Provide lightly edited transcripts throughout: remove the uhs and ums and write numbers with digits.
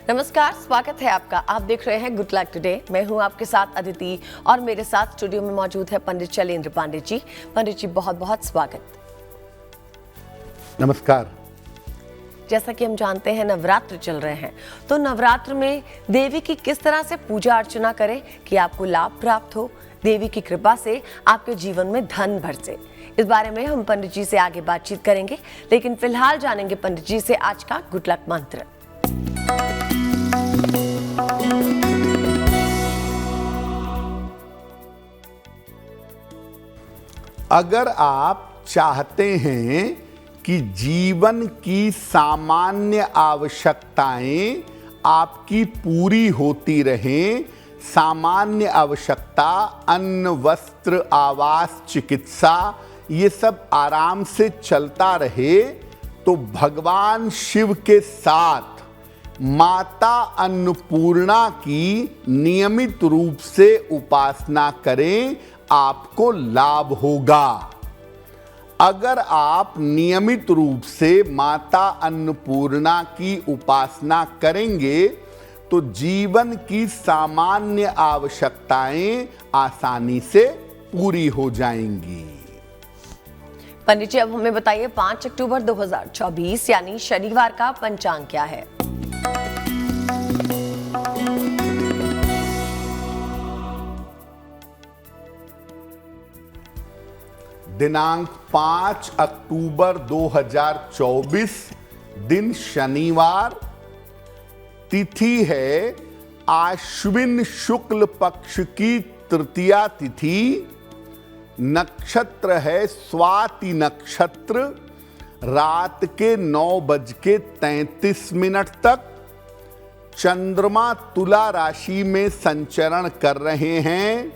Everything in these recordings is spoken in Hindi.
नमस्कार, स्वागत है आपका। आप देख रहे हैं गुड लक टुडे। मैं हूं आपके साथ अदिति और मेरे साथ स्टूडियो में मौजूद है पंडित शैलेंद्र पांडे जी। पंडित जी, बहुत बहुत स्वागत। नमस्कार। जैसा कि हम जानते हैं नवरात्र चल रहे हैं, तो नवरात्र में देवी की किस तरह से पूजा अर्चना करें कि आपको लाभ प्राप्त हो, देवी की कृपा से आपके जीवन में धन बरसे। इस बारे में हम पंडित जी से आगे बातचीत करेंगे, लेकिन फिलहाल जानेंगे पंडित जी से आज का गुड लक मंत्र। अगर आप चाहते हैं कि जीवन की सामान्य आवश्यकताएं आपकी पूरी होती रहें, सामान्य आवश्यकता अन्न, वस्त्र, आवास, चिकित्सा, ये सब आराम से चलता रहे, तो भगवान शिव के साथ माता अन्नपूर्णा की नियमित रूप से उपासना करें, आपको लाभ होगा। अगर आप नियमित रूप से माता अन्नपूर्णा की उपासना करेंगे तो जीवन की सामान्य आवश्यकताएं आसानी से पूरी हो जाएंगी। पंडित जी, अब हमें बताइए 5 अक्टूबर 2024 यानी शनिवार का पंचांग क्या है? दिनांक 5 अक्टूबर 2024, दिन शनिवार, तिथि है आश्विन शुक्ल पक्ष की तृतीया तिथि, नक्षत्र है स्वाति नक्षत्र, रात के 9:33 तक। चंद्रमा तुला राशि में संचरण कर रहे हैं।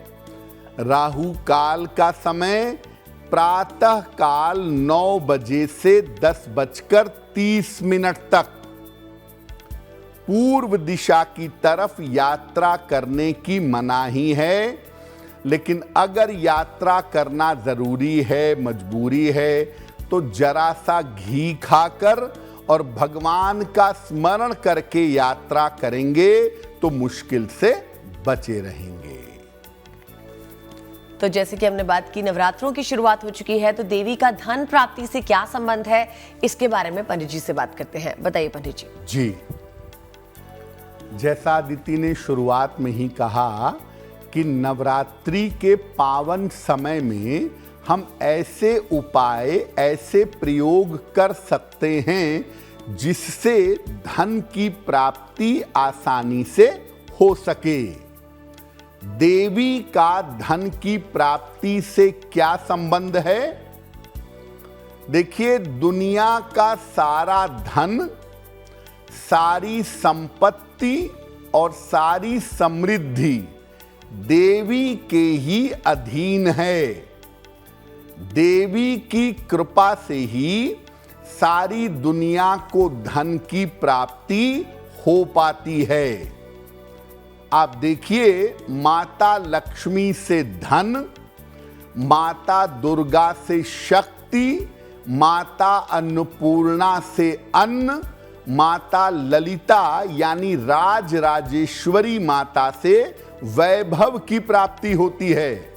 राहु काल का समय प्रातः काल 9 बजे से 10:30 तक। पूर्व दिशा की तरफ यात्रा करने की मनाही है, लेकिन अगर यात्रा करना जरूरी है, मजबूरी है, तो जरा सा घी खाकर और भगवान का स्मरण करके यात्रा करेंगे तो मुश्किल से बचे रहेंगे। तो जैसे कि हमने बात की, नवरात्रों की शुरुआत हो चुकी है, तो देवी का धन प्राप्ति से क्या संबंध है, इसके बारे में पंडित जी से बात करते हैं। बताइए पंडित जी। जी, जैसा अदिति ने शुरुआत में ही कहा कि नवरात्रि के पावन समय में हम ऐसे उपाय, ऐसे प्रयोग कर सकते हैं जिससे धन की प्राप्ति आसानी से हो सके। देवी का धन की प्राप्ति से क्या संबंध है? देखिए, दुनिया का सारा धन, सारी संपत्ति और सारी समृद्धि देवी के ही अधीन है। देवी की कृपा से ही सारी दुनिया को धन की प्राप्ति हो पाती है। आप देखिए, माता लक्ष्मी से धन, माता दुर्गा से शक्ति, माता अन्नपूर्णा से अन्न, माता ललिता यानी राजराजेश्वरी माता से वैभव की प्राप्ति होती है।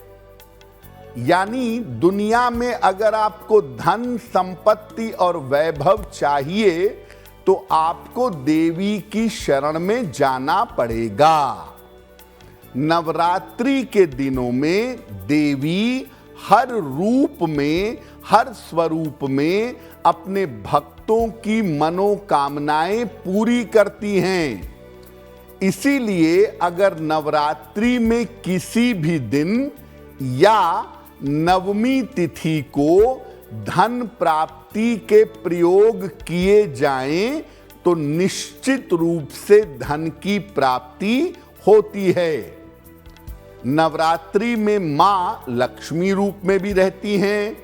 यानी दुनिया में अगर आपको धन, संपत्ति और वैभव चाहिए तो आपको देवी की शरण में जाना पड़ेगा। नवरात्रि के दिनों में देवी हर रूप में, हर स्वरूप में अपने भक्तों की मनोकामनाएं पूरी करती हैं। इसीलिए अगर नवरात्रि में किसी भी दिन या नवमी तिथि को धन प्राप्ति के प्रयोग किए जाएं तो निश्चित रूप से धन की प्राप्ति होती है। नवरात्रि में मां लक्ष्मी रूप में भी रहती हैं,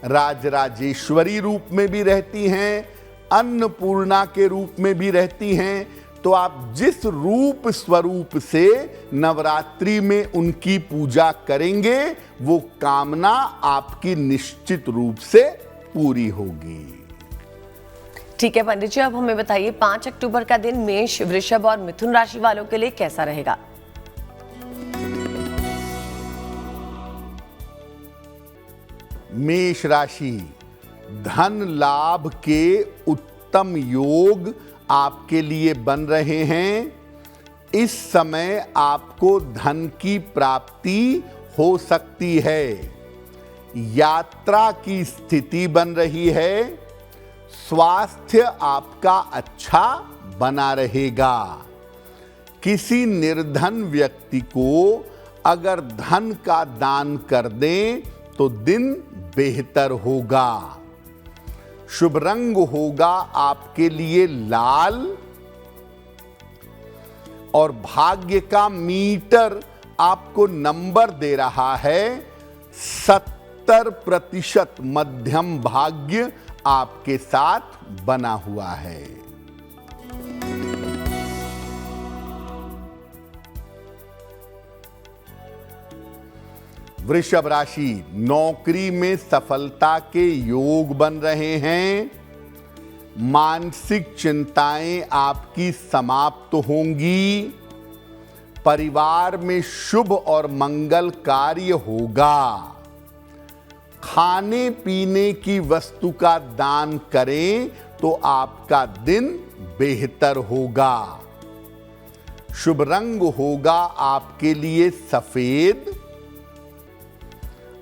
राजराजेश्वरी रूप में भी रहती हैं, अन्नपूर्णा के रूप में भी रहती हैं। तो आप जिस रूप स्वरूप से नवरात्रि में उनकी पूजा करेंगे, वो कामना आपकी निश्चित रूप से पूरी होगी। ठीक है पंडित जी, अब हमें बताइए 5 अक्टूबर का दिन मेष, वृषभ और मिथुन राशि वालों के लिए कैसा रहेगा। मेष राशि, धन लाभ के उत्तम योग आपके लिए बन रहे हैं। इस समय आपको धन की प्राप्ति हो सकती है। यात्रा की स्थिति बन रही है। स्वास्थ्य आपका अच्छा बना रहेगा। किसी निर्धन व्यक्ति को अगर धन का दान कर दें तो दिन बेहतर होगा। शुभ रंग होगा आपके लिए लाल और भाग्य का मीटर आपको नंबर दे रहा है 70% मध्यम भाग्य आपके साथ बना हुआ है। वृषभ राशि, नौकरी में सफलता के योग बन रहे हैं। मानसिक चिंताएं आपकी समाप्त होंगी। परिवार में शुभ और मंगल कार्य होगा। खाने पीने की वस्तु का दान करें तो आपका दिन बेहतर होगा। शुभ रंग होगा आपके लिए सफेद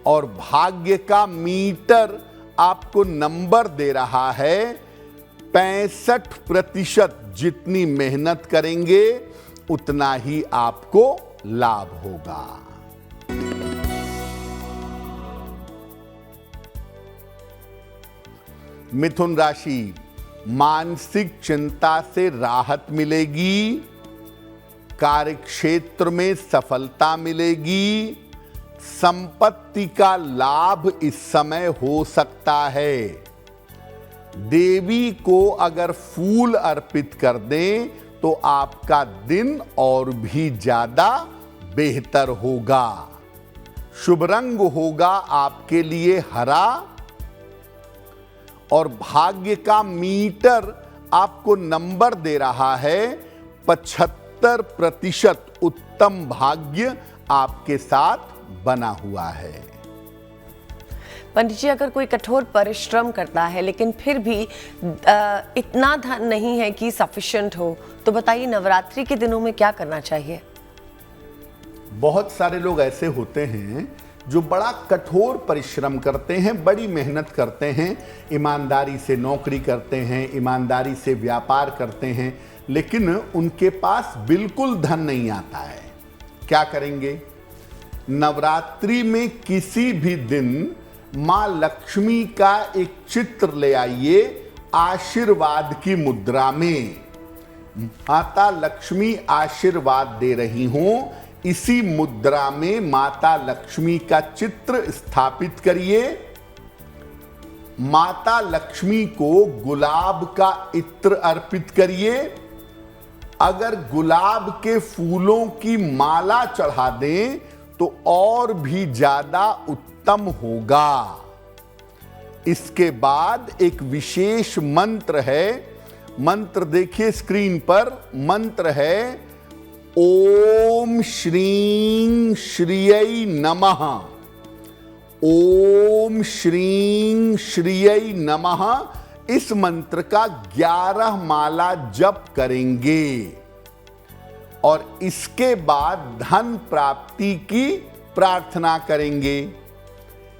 और भाग्य का मीटर आपको नंबर दे रहा है 65%। जितनी मेहनत करेंगे उतना ही आपको लाभ होगा। मिथुन राशि, मानसिक चिंता से राहत मिलेगी। कार्यक्षेत्र में सफलता मिलेगी। संपत्ति का लाभ इस समय हो सकता है। देवी को अगर फूल अर्पित कर दें तो आपका दिन और भी ज्यादा बेहतर होगा। शुभ रंग होगा आपके लिए हरा और भाग्य का मीटर आपको नंबर दे रहा है 75%। उत्तम भाग्य आपके साथ बना हुआ है। पंडित जी, अगर कोई कठोर परिश्रम करता है लेकिन फिर भी इतना धन नहीं है कि सफिशिएंट हो, तो बताइए नवरात्रि के दिनों में क्या करना चाहिए। बहुत सारे लोग ऐसे होते हैं जो बड़ा कठोर परिश्रम करते हैं, बड़ी मेहनत करते हैं, ईमानदारी से नौकरी करते हैं, ईमानदारी से व्यापार करते हैं, लेकिन उनके पास बिल्कुल धन नहीं आता है। क्या करेंगे? नवरात्रि में किसी भी दिन मां लक्ष्मी का एक चित्र ले आइए आशीर्वाद की मुद्रा में। माता लक्ष्मी आशीर्वाद दे रही हों, इसी मुद्रा में माता लक्ष्मी का चित्र स्थापित करिए। माता लक्ष्मी को गुलाब का इत्र अर्पित करिए। अगर गुलाब के फूलों की माला चढ़ा दें तो और भी ज्यादा उत्तम होगा। इसके बाद एक विशेष मंत्र है। मंत्र देखिए स्क्रीन पर। मंत्र है ओम श्रीं श्रियै नमः। ओम श्रीं श्रियै नमः। इस मंत्र का 11 माला जप करेंगे और इसके बाद धन प्राप्ति की प्रार्थना करेंगे।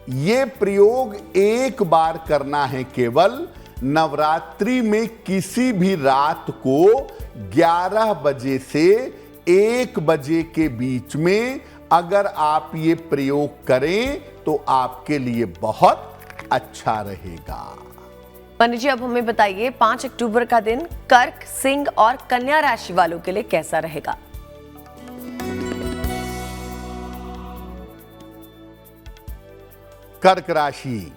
ये प्रयोग एक बार करना है केवल। नवरात्रि में किसी भी रात को 11 बजे से 1 बजे के बीच में अगर आप ये प्रयोग करें तो आपके लिए बहुत अच्छा रहेगा। पंडित जी, अब हमें बताइए 5 अक्टूबर का दिन कर्क, सिंह और कन्या राशि वालों के लिए कैसा रहेगा। कर्क राशि,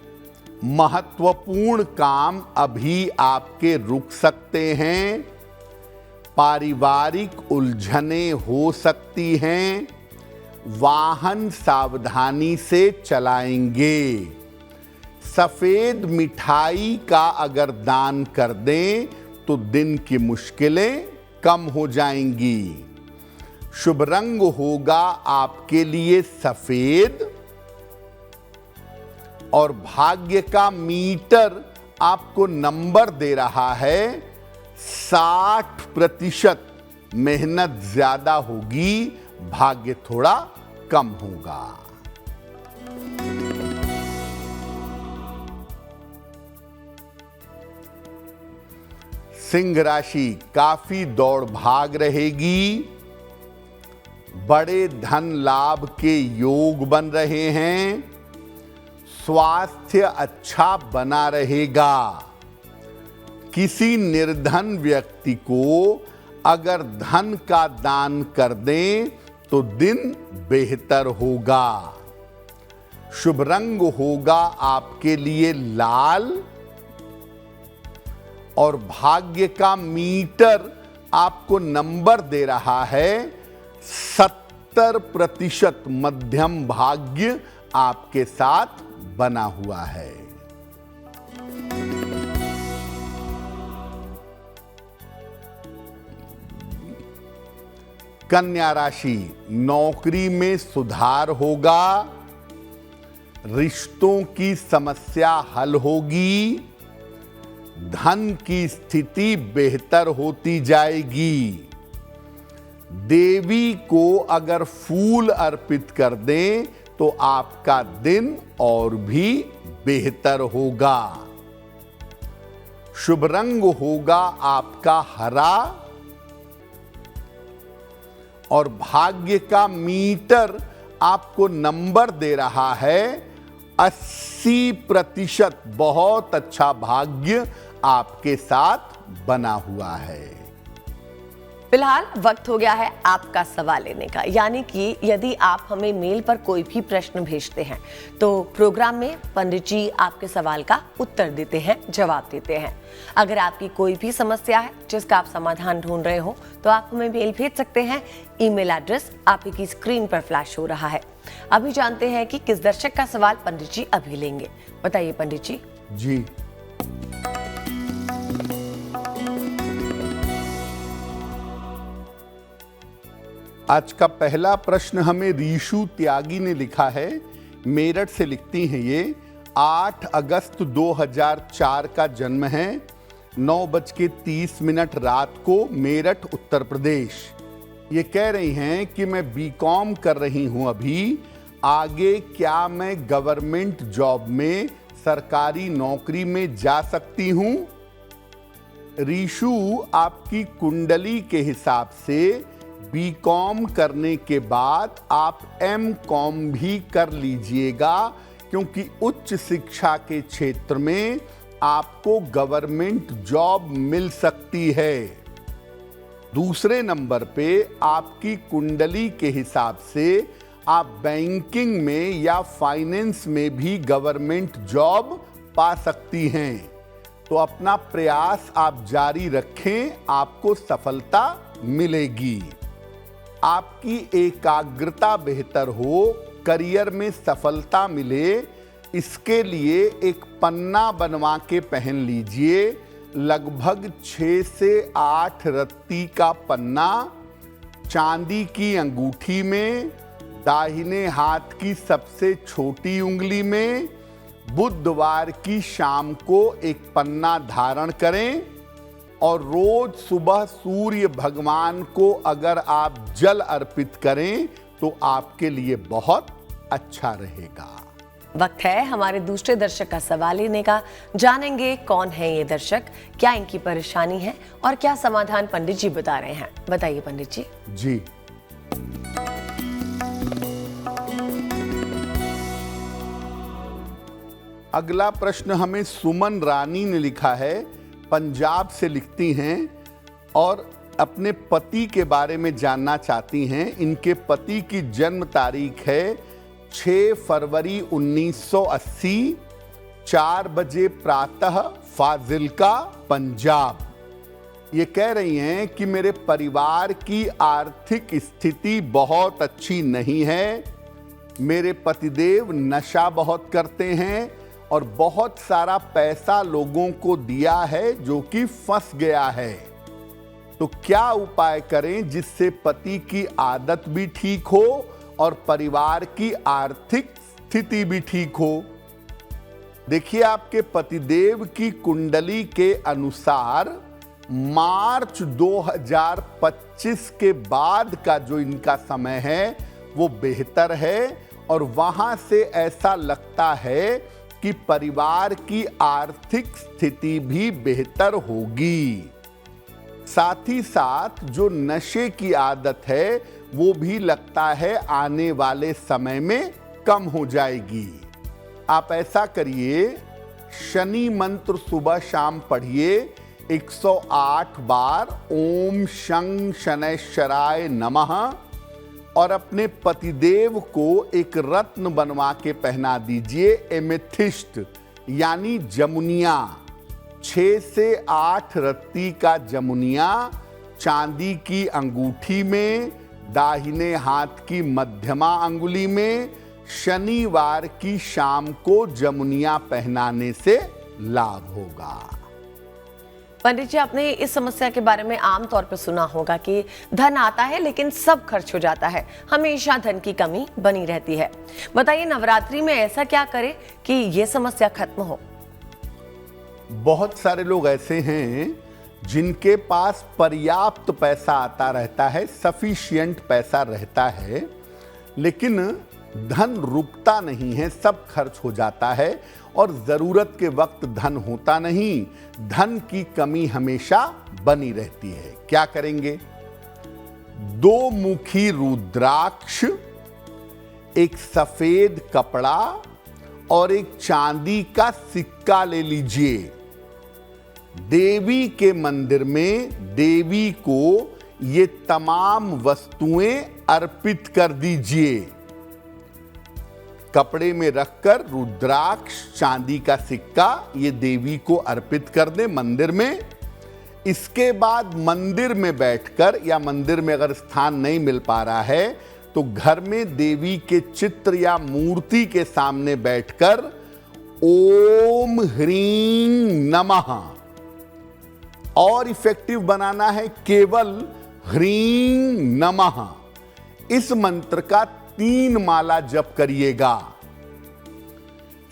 महत्वपूर्ण काम अभी आपके रुक सकते हैं। पारिवारिक उलझनें हो सकती हैं। वाहन सावधानी से चलाएंगे। सफेद मिठाई का अगर दान कर दें तो दिन की मुश्किलें कम हो जाएंगी। शुभ रंग होगा आपके लिए सफेद और भाग्य का मीटर आपको नंबर दे रहा है 60%। मेहनत ज्यादा होगी, भाग्य थोड़ा कम होगा। सिंह राशि, काफी दौड़ भाग रहेगी। बड़े धन लाभ के योग बन रहे हैं। स्वास्थ्य अच्छा बना रहेगा। किसी निर्धन व्यक्ति को अगर धन का दान कर दें तो दिन बेहतर होगा। शुभ रंग होगा आपके लिए लाल और भाग्य का मीटर आपको नंबर दे रहा है 70%। मध्यम भाग्य आपके साथ बना हुआ है। कन्या राशि, नौकरी में सुधार होगा। रिश्तों की समस्या हल होगी। धन की स्थिति बेहतर होती जाएगी। देवी को अगर फूल अर्पित कर दें तो आपका दिन और भी बेहतर होगा। शुभ रंग होगा आपका हरा और भाग्य का मीटर आपको नंबर दे रहा है 80%। बहुत अच्छा भाग्य आपके साथ बना हुआ है। फिलहाल वक्त हो गया है आपका सवाल लेने का, यानी कि यदि आप हमें मेल पर कोई भी प्रश्न भेजते हैं तो प्रोग्राम में पंडित जी आपके सवाल का उत्तर देते हैं, जवाब देते हैं। अगर आपकी कोई भी समस्या है जिसका आप समाधान ढूंढ रहे हो तो आप हमें मेल भेज सकते हैं। ईमेल एड्रेस आपकी स्क्रीन पर फ्लैश हो रहा है। अभी जानते हैं कि किस दर्शक का सवाल पंडित जी अभी लेंगे। बताइए पंडित जी। जी, आज का पहला प्रश्न हमें रीशु त्यागी ने लिखा है। मेरठ से लिखती हैं ये। 8 अगस्त 2004 का जन्म है। 9:30 रात को, मेरठ उत्तर प्रदेश। ये कह रही हैं कि मैं बीकॉम कर रही हूं अभी। आगे क्या मैं गवर्नमेंट जॉब में, सरकारी नौकरी में जा सकती हूं? रीशु, आपकी कुंडली के हिसाब से बीकॉम करने के बाद आप एमकॉम भी कर लीजिएगा, क्योंकि उच्च शिक्षा के क्षेत्र में आपको गवर्नमेंट जॉब मिल सकती है। दूसरे नंबर पे आपकी कुंडली के हिसाब से आप बैंकिंग में या फाइनेंस में भी गवर्नमेंट जॉब पा सकती हैं। तो अपना प्रयास आप जारी रखें, आपको सफलता मिलेगी। आपकी एकाग्रता बेहतर हो, करियर में सफलता मिले, इसके लिए एक पन्ना बनवा के पहन लीजिए। लगभग 6 से 8 रत्ती का पन्ना चांदी की अंगूठी में, दाहिने हाथ की सबसे छोटी उंगली में, बुधवार की शाम को एक पन्ना धारण करें और रोज सुबह सूर्य भगवान को अगर आप जल अर्पित करें तो आपके लिए बहुत अच्छा रहेगा। वक्त है हमारे दूसरे दर्शक का सवाल लेने का। जानेंगे कौन है ये दर्शक, क्या इनकी परेशानी है और क्या समाधान पंडित जी बता रहे हैं। बताइए पंडित जी। जी, अगला प्रश्न हमें सुमन रानी ने लिखा है। पंजाब से लिखती हैं और अपने पति के बारे में जानना चाहती हैं। इनके पति की जन्म तारीख है 6 फरवरी 1980, 4 बजे प्रातः, फाजिल्का, पंजाब। ये कह रही हैं कि मेरे परिवार की आर्थिक स्थिति बहुत अच्छी नहीं है। मेरे पतिदेव नशा बहुत करते हैं और बहुत सारा पैसा लोगों को दिया है जो कि फंस गया है। तो क्या उपाय करें जिससे पति की आदत भी ठीक हो और परिवार की आर्थिक स्थिति भी ठीक हो? देखिए, आपके पतिदेव की कुंडली के अनुसार मार्च 2025 के बाद का जो इनका समय है वो बेहतर है, और वहां से ऐसा लगता है कि परिवार की आर्थिक स्थिति भी बेहतर होगी। साथ ही साथ जो नशे की आदत है वो भी लगता है आने वाले समय में कम हो जाएगी। आप ऐसा करिए, शनि मंत्र सुबह शाम पढ़िए 108 बार, ओम शं शनैश्चराय नमः, और अपने पतिदेव को एक रत्न बनवा के पहना दीजिए, एमेथिस्ट यानी जमुनिया, 6 से 8 रत्ती का जमुनिया चांदी की अंगूठी में, दाहिने हाथ की मध्यमा अंगुली में, शनिवार की शाम को जमुनिया पहनाने से लाभ होगा। पंडित जी, आपने इस समस्या के बारे में आमतौर पर सुना होगा कि धन आता है लेकिन सब खर्च हो जाता है, हमेशा धन की कमी बनी रहती है। बताइए, नवरात्रि में ऐसा क्या करें कि ये समस्या खत्म हो? बहुत सारे लोग ऐसे हैं जिनके पास पर्याप्त पैसा आता रहता है, सफिशिएंट पैसा रहता है, लेकिन धन रुकता नहीं है, सब खर्च हो जाता है और जरूरत के वक्त धन होता नहीं, धन की कमी हमेशा बनी रहती है। क्या करेंगे? 2 मुखी रुद्राक्ष, एक सफेद कपड़ा और एक चांदी का सिक्का ले लीजिए। देवी के मंदिर में देवी को ये तमाम वस्तुएं अर्पित कर दीजिए। कपड़े में रखकर रुद्राक्ष, चांदी का सिक्का, ये देवी को अर्पित कर दें मंदिर में। इसके बाद मंदिर में बैठकर, या मंदिर में अगर स्थान नहीं मिल पा रहा है तो घर में देवी के चित्र या मूर्ति के सामने बैठकर ओम ह्रीं नमः, और इफेक्टिव बनाना है केवल ह्रीं नमः, इस मंत्र का 3 माला जप करिएगा।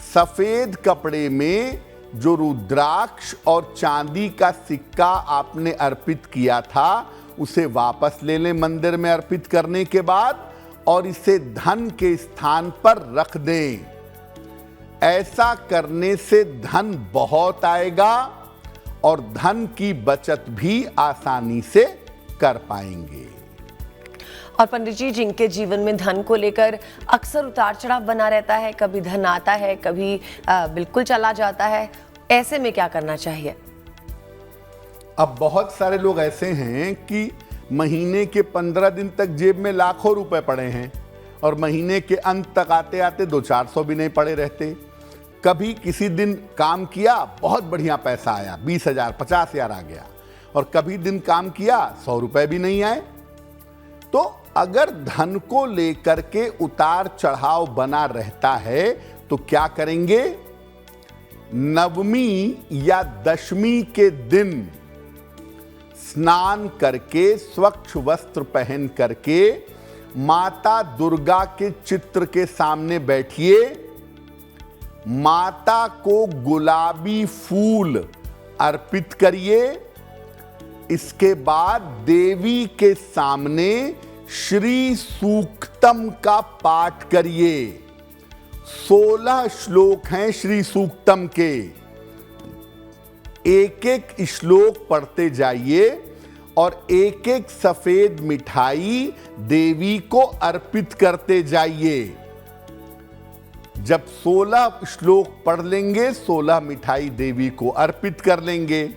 सफेद कपड़े में जो रुद्राक्ष और चांदी का सिक्का आपने अर्पित किया था उसे वापस ले लें मंदिर में अर्पित करने के बाद, और इसे धन के स्थान पर रख दें। ऐसा करने से धन बहुत आएगा और धन की बचत भी आसानी से कर पाएंगे। और पंडित जी, जिनके जीवन में धन को लेकर अक्सर उतार चढ़ाव बना रहता है, कभी धन आता है, कभी बिल्कुल चला जाता है, ऐसे में क्या करना चाहिए? अब बहुत सारे लोग ऐसे हैं कि महीने के 15 दिन तक जेब में लाखों रुपए पड़े हैं और महीने के अंत तक आते आते 200-400 भी नहीं पड़े रहते। कभी किसी दिन काम किया, बहुत बढ़िया पैसा आया, 20,000 50,000 आ गया, और कभी दिन काम किया 100 रुपए भी नहीं आए। तो अगर धन को लेकर के उतार चढ़ाव बना रहता है तो क्या करेंगे? नवमी या दशमी के दिन स्नान करके, स्वच्छ वस्त्र पहन करके माता दुर्गा के चित्र के सामने बैठिए। माता को गुलाबी फूल अर्पित करिए। इसके बाद देवी के सामने श्री सूक्तम का पाठ करिए। 16 श्लोक हैं श्री सूक्तम के, एक एक श्लोक पढ़ते जाइए और एक एक सफेद मिठाई देवी को अर्पित करते जाइए। जब 16 श्लोक पढ़ लेंगे, 16 मिठाई देवी को अर्पित कर लेंगे।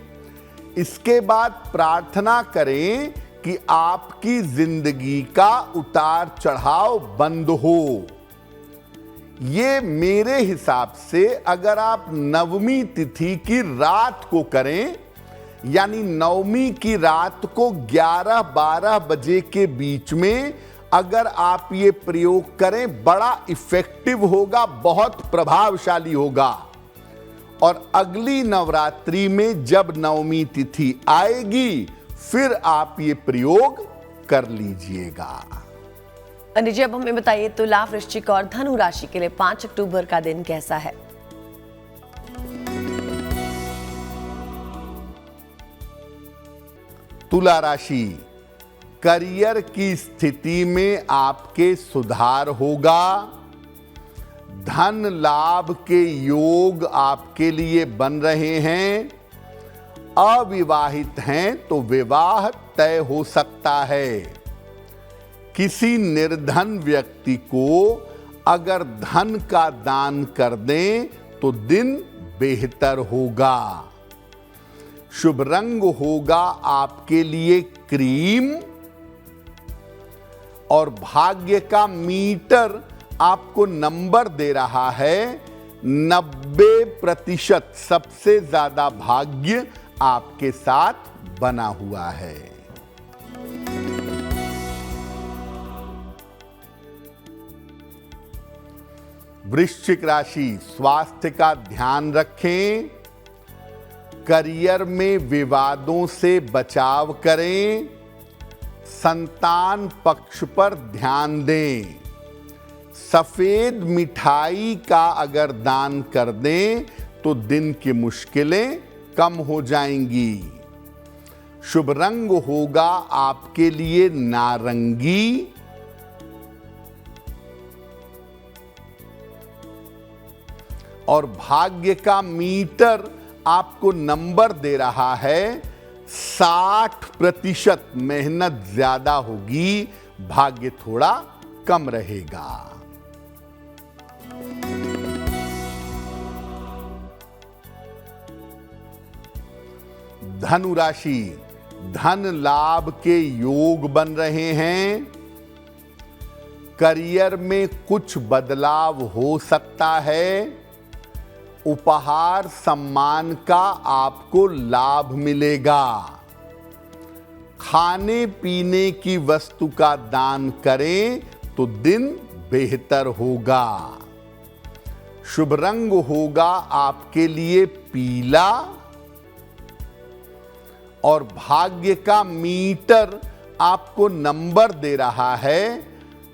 इसके बाद प्रार्थना करें कि आपकी जिंदगी का उतार चढ़ाव बंद हो। ये मेरे हिसाब से अगर आप नवमी तिथि की रात को करें, यानी नवमी की रात को 11-12 बजे के बीच में अगर आप ये प्रयोग करें, बड़ा इफेक्टिव होगा, बहुत प्रभावशाली होगा। और अगली नवरात्रि में जब नवमी तिथि आएगी फिर आप ये प्रयोग कर लीजिएगा। पंडित जी, अब हमें बताइए तुला, वृश्चिक और धनु राशि के लिए 5 अक्टूबर का दिन कैसा है? तुला राशि, करियर की स्थिति में आपके सुधार होगा। धन लाभ के योग आपके लिए बन रहे हैं। अविवाहित हैं तो विवाह तय हो सकता है। किसी निर्धन व्यक्ति को अगर धन का दान कर दें तो दिन बेहतर होगा। शुभ रंग होगा आपके लिए क्रीम और भाग्य का मीटर आपको नंबर दे रहा है 90%। सबसे ज्यादा भाग्य आपके साथ बना हुआ है। वृश्चिक राशि, स्वास्थ्य का ध्यान रखें। करियर में विवादों से बचाव करें। संतान पक्ष पर ध्यान दें। सफेद मिठाई का अगर दान कर दें तो दिन की मुश्किलें कम हो जाएंगी। शुभ रंग होगा आपके लिए नारंगी। और भाग्य का मीटर आपको नंबर दे रहा है 60%। मेहनत ज्यादा होगी, भाग्य थोड़ा कम रहेगा। धनु राशि, धन लाभ के योग बन रहे हैं। करियर में कुछ बदलाव हो सकता है। उपहार सम्मान का आपको लाभ मिलेगा। खाने पीने की वस्तु का दान करें तो दिन बेहतर होगा। शुभ रंग होगा आपके लिए पीला। और भाग्य का मीटर आपको नंबर दे रहा है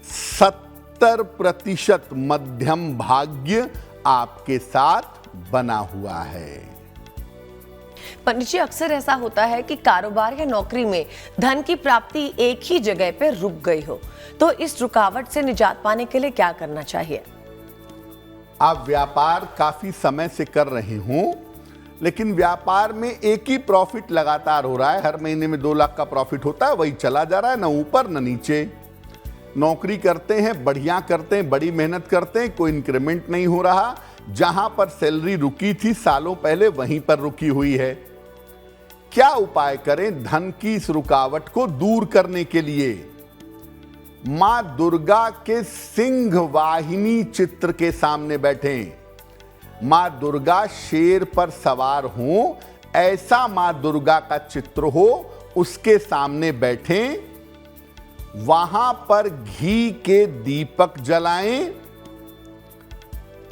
70%। मध्यम भाग्य आपके साथ बना हुआ है। पंडित जी, अक्सर ऐसा होता है कि कारोबार या नौकरी में धन की प्राप्ति एक ही जगह पे रुक गई हो, तो इस रुकावट से निजात पाने के लिए क्या करना चाहिए? आप व्यापार काफी समय से कर रहे हो, लेकिन व्यापार में एक ही प्रॉफिट लगातार हो रहा है। हर महीने में 2 लाख का प्रॉफिट होता है, वही चला जा रहा है, ना ऊपर ना नीचे। नौकरी करते हैं, बढ़िया करते हैं, बड़ी मेहनत करते हैं, कोई इंक्रीमेंट नहीं हो रहा। जहां पर सैलरी रुकी थी सालों पहले, वहीं पर रुकी हुई है। क्या उपाय करें धन की इस रुकावट को दूर करने के लिए? मां दुर्गा के सिंह वाहिनी चित्र के सामने बैठें। मां दुर्गा शेर पर सवार हो, ऐसा मां दुर्गा का चित्र हो, उसके सामने बैठें। वहां पर घी के दीपक जलाएं।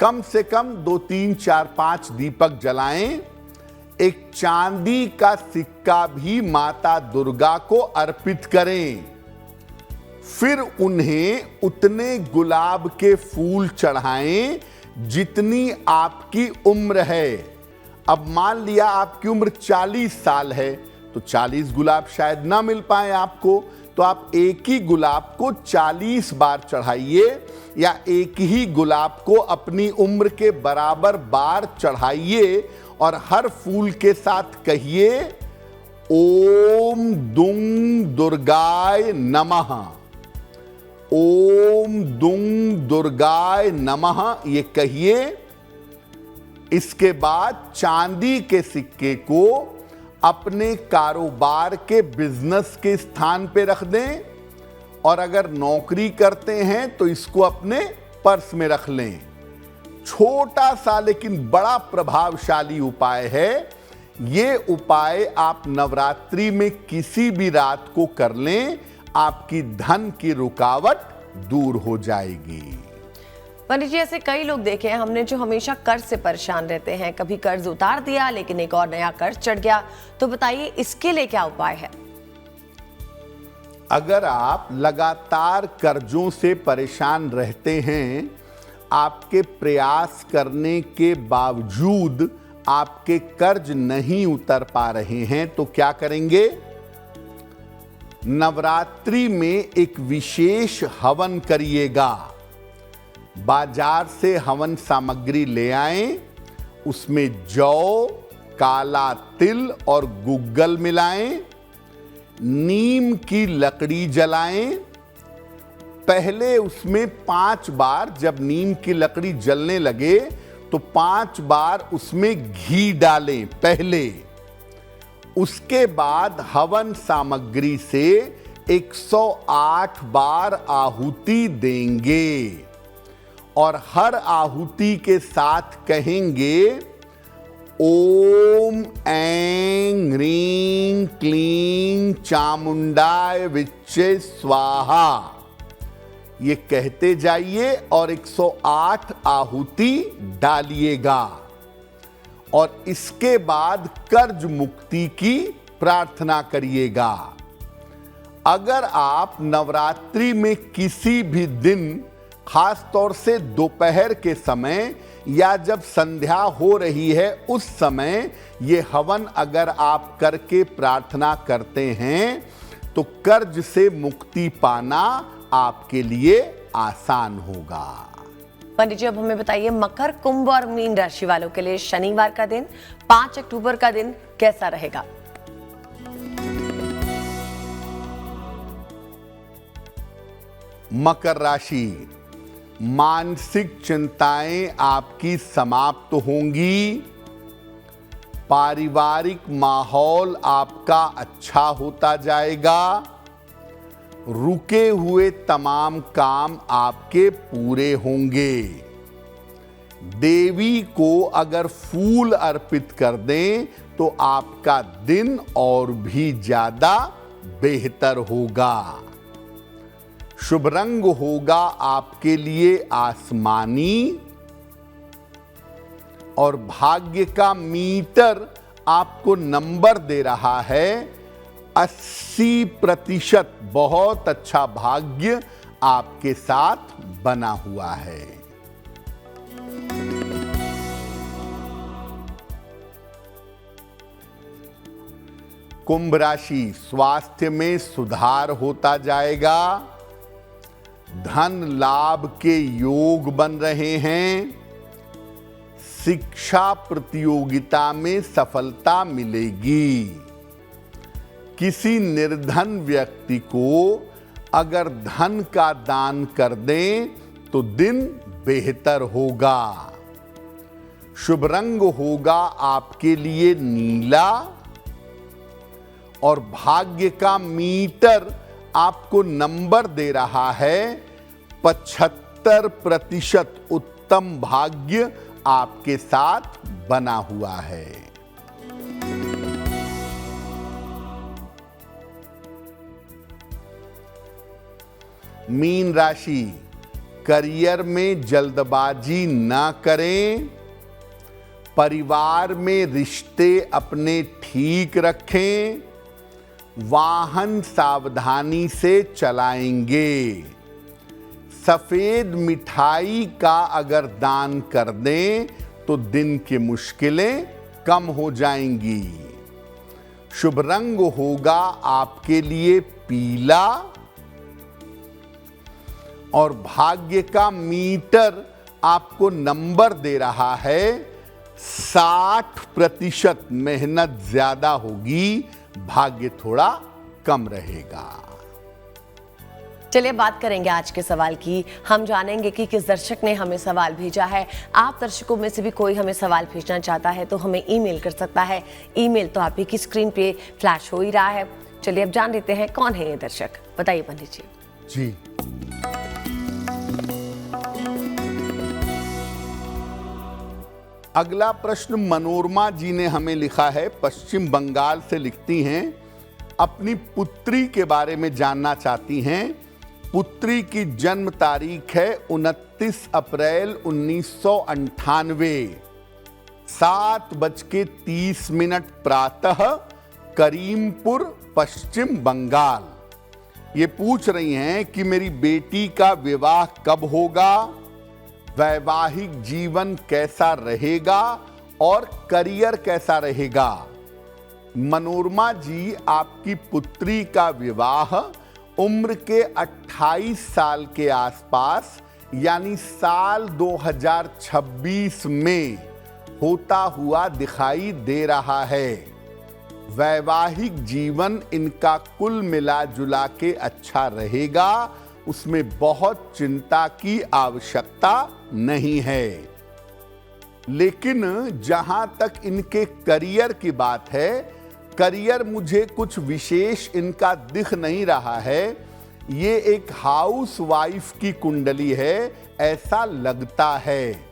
कम से कम 2, 3, 4, 5 दीपक जलाएं। एक चांदी का सिक्का भी माता दुर्गा को अर्पित करें। फिर उन्हें उतने गुलाब के फूल चढ़ाएं जितनी आपकी उम्र है। अब मान लिया आपकी उम्र 40 साल है, तो 40 गुलाब शायद ना मिल पाए आपको, तो आप एक ही गुलाब को 40 बार चढ़ाइए, या एक ही गुलाब को अपनी उम्र के बराबर बार चढ़ाइए और हर फूल के साथ कहिए ओम दुंग दुर्गाय नमः। ओम दुंग दुर्गाय नमः ये कहिए। इसके बाद चांदी के सिक्के को अपने कारोबार के बिजनेस के स्थान पे रख दें, और अगर नौकरी करते हैं तो इसको अपने पर्स में रख लें। छोटा सा लेकिन बड़ा प्रभावशाली उपाय है। ये उपाय आप नवरात्रि में किसी भी रात को कर लें, आपकी धन की रुकावट दूर हो जाएगी। पंडित जी, ऐसे कई लोग देखे हैं हमने जो हमेशा कर्ज से परेशान रहते हैं, कभी कर्ज उतार दिया लेकिन एक और नया कर्ज चढ़ गया, तो बताइए इसके लिए क्या उपाय है? अगर आप लगातार कर्जों से परेशान रहते हैं, आपके प्रयास करने के बावजूद आपके कर्ज नहीं उतर पा रहे हैं, तो क्या करेंगे? नवरात्रि में एक विशेष हवन करिएगा। बाजार से हवन सामग्री ले आएं, उसमें जौ, काला तिल और गुग्गल मिलाएं, नीम की लकड़ी जलाएं। पहले उसमें 5 बार, जब नीम की लकड़ी जलने लगे तो 5 बार उसमें घी डालें पहले। उसके बाद हवन सामग्री से 108 बार आहुति देंगे और हर आहुति के साथ कहेंगे ओम ऐं ह्रीं क्लीं चामुंडाय विच्चे स्वाहा। ये कहते जाइए और 108 आहुति डालिएगा और इसके बाद कर्ज मुक्ति की प्रार्थना करिएगा। अगर आप नवरात्रि में किसी भी दिन, खास तौर से दोपहर के समय या जब संध्या हो रही है उस समय ये हवन अगर आप करके प्रार्थना करते हैं तो कर्ज से मुक्ति पाना आपके लिए आसान होगा। पंडित जी, अब हमें बताइए मकर, कुंभ और मीन राशि वालों के लिए शनिवार का दिन 5 अक्टूबर का दिन कैसा रहेगा? मकर राशि, मानसिक चिंताएं आपकी समाप्त होंगी। पारिवारिक माहौल आपका अच्छा होता जाएगा। रुके हुए तमाम काम आपके पूरे होंगे। देवी को अगर फूल अर्पित कर दें तो आपका दिन और भी ज्यादा बेहतर होगा। शुभ रंग होगा आपके लिए आसमानी और भाग्य का मीटर आपको नंबर दे रहा है 80%। बहुत अच्छा भाग्य आपके साथ बना हुआ है। कुंभ राशि, स्वास्थ्य में सुधार होता जाएगा। धन लाभ के योग बन रहे हैं। शिक्षा प्रतियोगिता में सफलता मिलेगी। किसी निर्धन व्यक्ति को अगर धन का दान कर दें तो दिन बेहतर होगा। शुभ रंग होगा आपके लिए नीला और भाग्य का मीटर आपको नंबर दे रहा है 75%। उत्तम भाग्य आपके साथ बना हुआ है। मीन राशि, करियर में जल्दबाजी न करें। परिवार में रिश्ते अपने ठीक रखें। वाहन सावधानी से चलाएंगे। सफेद मिठाई का अगर दान कर दें तो दिन की मुश्किलें कम हो जाएंगी। शुभ रंग होगा आपके लिए पीला और भाग्य का मीटर आपको नंबर दे रहा है 60%। मेहनत ज्यादा होगी, भाग्य थोड़ा कम रहेगा। चलिए बात करेंगे आज के सवाल की। हम जानेंगे कि किस दर्शक ने हमें सवाल भेजा है। आप दर्शकों में से भी कोई हमें सवाल भेजना चाहता है तो हमें ईमेल कर सकता है। ईमेल तो आप ही की स्क्रीन पे फ्लैश हो ही रहा है। चलिए अब जान लेते हैं कौन है ये दर्शक। बताइए पंडित जी। जी, अगला प्रश्न मनोरमा जी ने हमें लिखा है। पश्चिम बंगाल से लिखती हैं, अपनी पुत्री के बारे में जानना चाहती हैं। पुत्री की जन्म तारीख है 29 अप्रैल 1998, 7:30 प्रातः, करीमपुर, पश्चिम बंगाल। ये पूछ रही हैं कि मेरी बेटी का विवाह कब होगा, वैवाहिक जीवन कैसा रहेगा और करियर कैसा रहेगा। मनोरमा जी, आपकी पुत्री का विवाह उम्र के 28 साल के आसपास यानी साल 2026 में होता हुआ दिखाई दे रहा है। वैवाहिक जीवन इनका कुल मिला जुला के अच्छा रहेगा, उसमें बहुत चिंता की आवश्यकता नहीं है। लेकिन जहां तक इनके करियर की बात है, करियर मुझे कुछ विशेष इनका दिख नहीं रहा है। ये एक हाउस वाइफ की कुंडली है, ऐसा लगता है।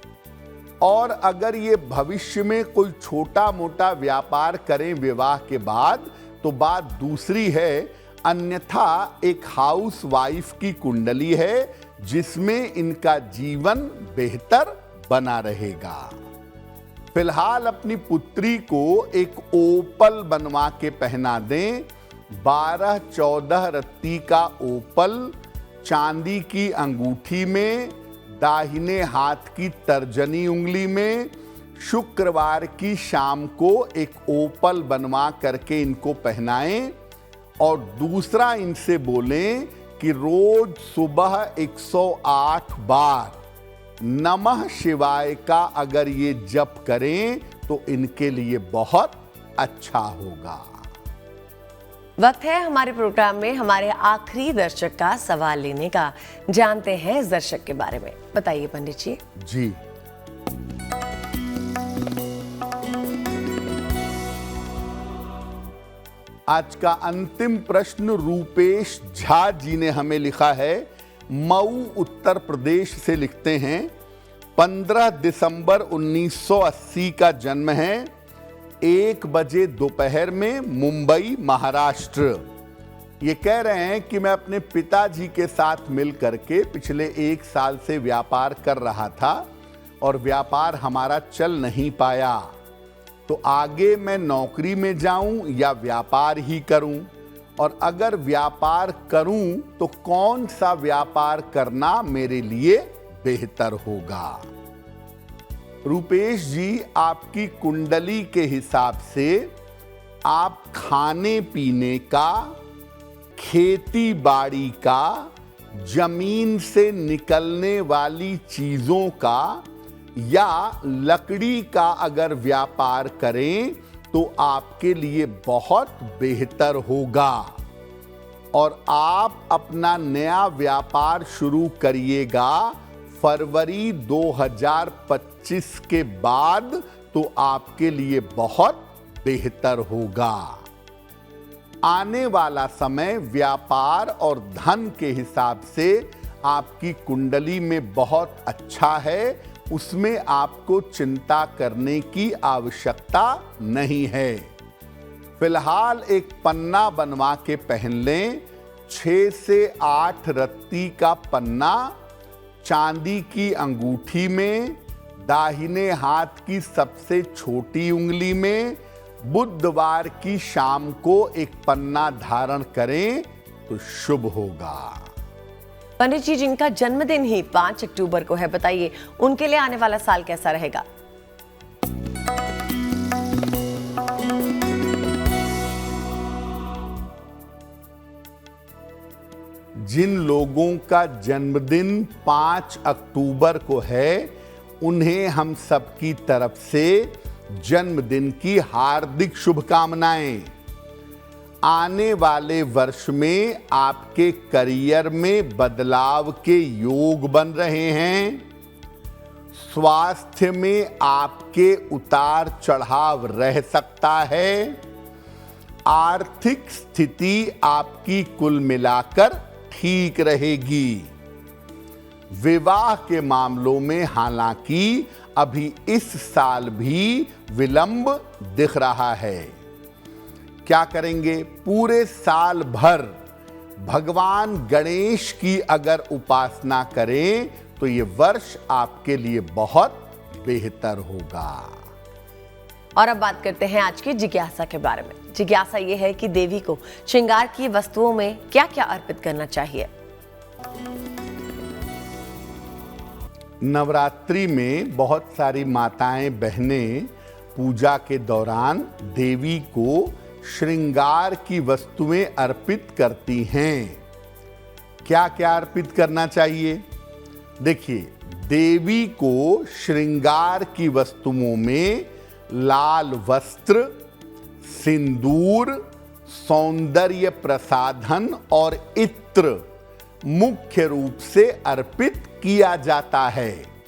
और अगर ये भविष्य में कोई छोटा मोटा व्यापार करें विवाह के बाद तो बात दूसरी है, अन्यथा एक हाउस वाइफ की कुंडली है जिसमें इनका जीवन बेहतर बना रहेगा। फिलहाल अपनी पुत्री को एक ओपल बनवा के पहना दें। 12-14 रत्ती का ओपल चांदी की अंगूठी में, दाहिने हाथ की तर्जनी उंगली में, शुक्रवार की शाम को एक ओपल बनवा करके इनको पहनाएं। और दूसरा, इनसे बोलें कि रोज सुबह 108 बार नमः शिवाय का अगर ये जप करें तो इनके लिए बहुत अच्छा होगा। वक्त है हमारे प्रोग्राम में हमारे आखिरी दर्शक का सवाल लेने का। जानते हैं इस दर्शक के बारे में। बताइए पंडित जी। जी, आज का अंतिम प्रश्न रूपेश झा जी ने हमें लिखा है। मऊ, उत्तर प्रदेश से लिखते हैं। 15 दिसंबर 1980 का जन्म है। 1 बजे दोपहर में, मुंबई, महाराष्ट्र। ये कह रहे हैं कि मैं अपने पिताजी के साथ मिल करके पिछले 1 साल से व्यापार कर रहा था और व्यापार हमारा चल नहीं पाया, तो आगे मैं नौकरी में जाऊं या व्यापार ही करूं, और अगर व्यापार करूं तो कौन सा व्यापार करना मेरे लिए बेहतर होगा। रूपेश जी, आपकी कुंडली के हिसाब से आप खाने पीने का, खेती बाड़ी का, जमीन से निकलने वाली चीजों का या लकड़ी का अगर व्यापार करें तो आपके लिए बहुत बेहतर होगा। और आप अपना नया व्यापार शुरू करिएगा फरवरी 2025 के बाद, तो आपके लिए बहुत बेहतर होगा। आने वाला समय व्यापार और धन के हिसाब से आपकी कुंडली में बहुत अच्छा है, उसमें आपको चिंता करने की आवश्यकता नहीं है। फिलहाल एक पन्ना बनवा के पहन लें। 6 से 8 रत्ती का पन्ना चांदी की अंगूठी में, दाहिने हाथ की सबसे छोटी उंगली में। बुधवार की शाम को एक पन्ना धारण करें तो शुभ होगा। पंडित जी, जिनका जन्मदिन ही 5 अक्टूबर को है, बताइए उनके लिए आने वाला साल कैसा रहेगा। जिन लोगों का जन्मदिन 5 अक्टूबर को है, उन्हें हम सबकी तरफ से जन्मदिन की हार्दिक शुभकामनाएं। आने वाले वर्ष में आपके करियर में बदलाव के योग बन रहे हैं। स्वास्थ्य में आपके उतार चढ़ाव रह सकता है। आर्थिक स्थिति आपकी कुल मिलाकर ठीक रहेगी। विवाह के मामलों में हालांकि अभी इस साल भी विलंब दिख रहा है। क्या करेंगे? पूरे साल भर भगवान गणेश की अगर उपासना करें तो ये वर्ष आपके लिए बहुत बेहतर होगा। और अब बात करते हैं आज की जिज्ञासा के बारे में। जिज्ञासा ये है कि देवी को श्रृंगार की वस्तुओं में क्या क्या अर्पित करना चाहिए। नवरात्रि में बहुत सारी माताएं बहनें पूजा के दौरान देवी को श्रृंगार की वस्तुएं अर्पित करती हैं। क्या क्या अर्पित करना चाहिए? देखिए, देवी को श्रृंगार की वस्तुओं में लाल वस्त्र, सिंदूर, सौंदर्य प्रसाधन और इत्र मुख्य रूप से अर्पित किया जाता है।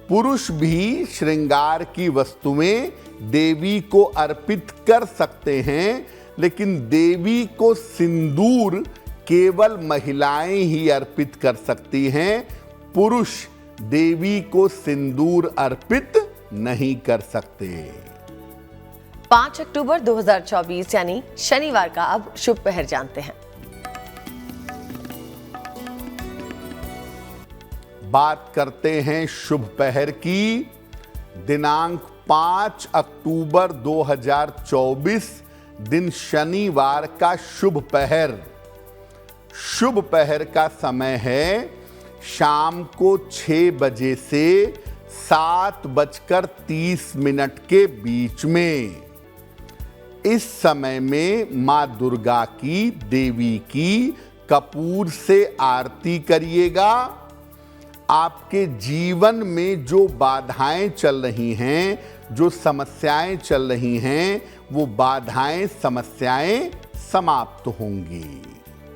पुरुष भी श्रृंगार की वस्तुएं देवी को अर्पित कर सकते हैं, लेकिन देवी को सिंदूर केवल महिलाएं ही अर्पित कर सकती हैं। पुरुष देवी को सिंदूर अर्पित नहीं कर सकते। 5 अक्टूबर 2024 यानी शनिवार का अब शुभ पहर जानते हैं। बात करते हैं शुभ पहर की। दिनांक 5 अक्टूबर 2024 दिन शनिवार का शुभ पहर। शुभ पहर का समय है शाम को 6 बजे से 7:30 के बीच में। इस समय में मां दुर्गा की, देवी की कपूर से आरती करिएगा। आपके जीवन में जो बाधाएं चल रही हैं, जो समस्याएं चल रही हैं, वो बाधाएं, समस्याएं समाप्त होंगी।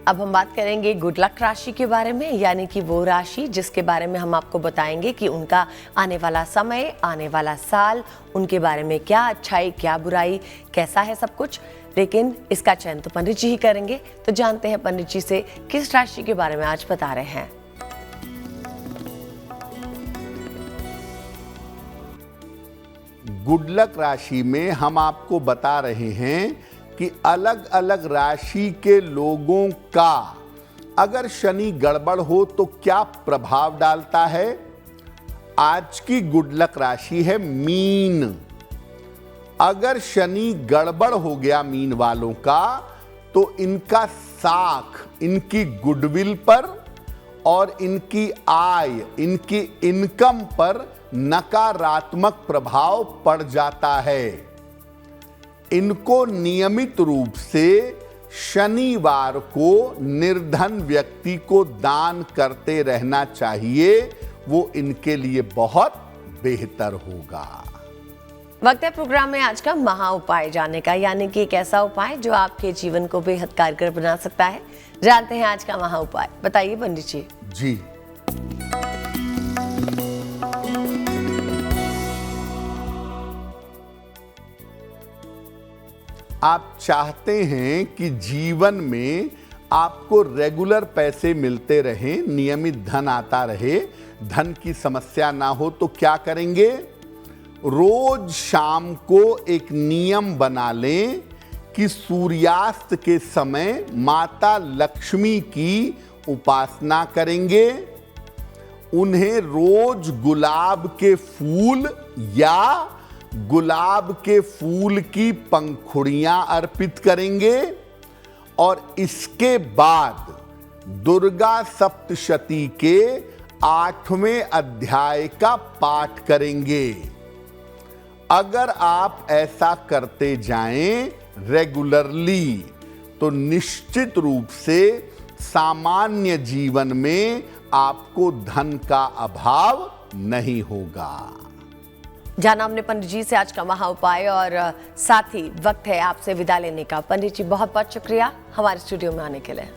अब हम बात करेंगे गुड लक राशि के बारे में, यानी कि वो राशि जिसके बारे में हम आपको बताएंगे कि उनका आने वाला समय, आने वाला साल, उनके बारे में क्या अच्छाई, क्या बुराई, कैसा है सब कुछ। लेकिन इसका चयन तो पंडित जी ही करेंगे। तो जानते हैं पंडित जी से किस राशि के बारे में आज बता रहे हैं। गुड लक राशि में हम आपको बता रहे हैं कि अलग अलग राशि के लोगों का अगर शनि गड़बड़ हो तो क्या प्रभाव डालता है। आज की गुड लक राशि है मीन। अगर शनि गड़बड़ हो गया मीन वालों का, तो इनका साख इनकी गुडविल पर और इनकी आय, इनकी इनकम पर नकारात्मक प्रभाव पड़ जाता है। इनको नियमित रूप से शनिवार को निर्धन व्यक्ति को दान करते रहना चाहिए। वो इनके लिए बहुत बेहतर होगा। वक्त है प्रोग्राम में आज का महा उपाय जानने का, यानी कि एक ऐसा उपाय जो आपके जीवन को बेहद कारगर बना सकता है। जानते हैं आज का महा उपाय। बताइए पंडित जी। जी, आप चाहते हैं कि जीवन में आपको रेगुलर पैसे मिलते रहें, नियमित धन आता रहे, धन की समस्या ना हो, तो क्या करेंगे? रोज शाम को एक नियम बना लें कि सूर्यास्त के समय माता लक्ष्मी की उपासना करेंगे। उन्हें रोज गुलाब के फूल या गुलाब के फूल की पंखुड़ियां अर्पित करेंगे और इसके बाद दुर्गा सप्तशती के 8वें अध्याय का पाठ करेंगे। अगर आप ऐसा करते जाएं रेगुलरली, तो निश्चित रूप से सामान्य जीवन में आपको धन का अभाव नहीं होगा। जाना हमने पंडित जी से आज का महा उपाय, और साथ ही वक्त है आपसे विदा लेने का। पंडित जी बहुत बहुत शुक्रिया हमारे स्टूडियो में आने के लिए।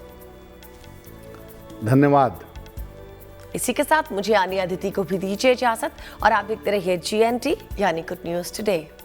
धन्यवाद। इसी के साथ मुझे यानी अदिति को भी दीजिए इजाजत, और आप देखते रहिए GNT यानी गुड न्यूज टुडे।